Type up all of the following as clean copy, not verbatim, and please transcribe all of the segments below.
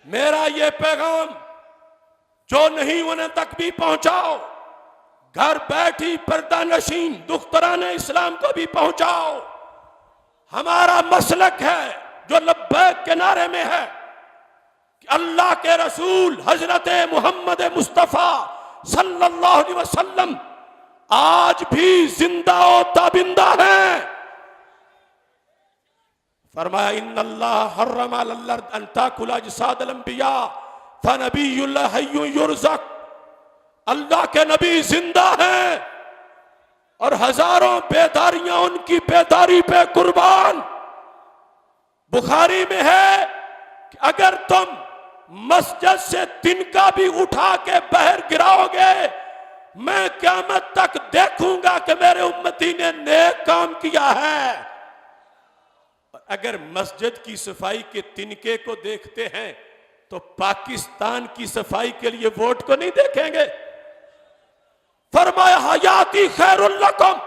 میرا یہ پیغام جو نہیں انہیں تک بھی پہنچاؤ، گھر بیٹھی پردہ نشین دختران اسلام کو بھی پہنچاؤ۔ ہمارا مسلک ہے جو لبیک کے نعرے میں ہے کہ اللہ کے رسول حضرت محمد مصطفیٰ صلی اللہ علیہ وسلم آج بھی زندہ و تابندہ ہیں۔ فرمایا ان اللہ حرم علی الارض ان تاکل اجساد الانبیاء فنبی اللہ حی یرزق۔ اللہ کے نبی زندہ ہیں اور ہزاروں بیداریاں ان کی بیداری پہ قربان۔ بخاری میں ہے کہ اگر تم مسجد سے تنکا بھی اٹھا کے باہر گراؤ گے، میں قیامت تک دیکھوں گا کہ میرے امتی نے نیک کام کیا ہے۔ اگر مسجد کی صفائی کے تنکے کو دیکھتے ہیں تو پاکستان کی صفائی کے لیے ووٹ کو نہیں دیکھیں گے۔ فرمایا حیاتی خیر لکم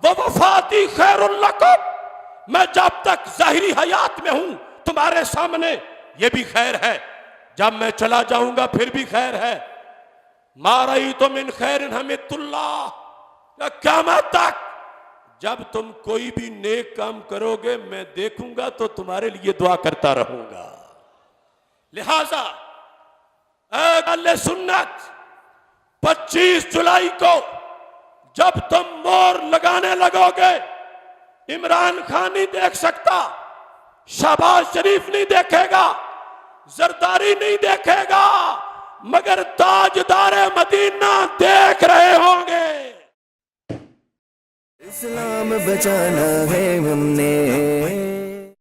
ووفاتی خیر لکم، میں جب تک ظاہری حیات میں ہوں تمہارے سامنے یہ بھی خیر ہے، جب میں چلا جاؤں گا پھر بھی خیر ہے۔ ما رأیت من خیر حمدت اللہ، قیامت تک جب تم کوئی بھی نیک کام کرو گے میں دیکھوں گا تو تمہارے لیے دعا کرتا رہوں گا۔ لہذا اے اہل سنت، 25 جولائی کو جب تم مور لگانے لگو گے، عمران خان نہیں دیکھ سکتا، شہباز شریف نہیں دیکھے گا، زرداری نہیں دیکھے گا، مگر تاجدار مدینہ دیکھ رہے ہوں گے۔ اسلام بچانا ہے ہم نے۔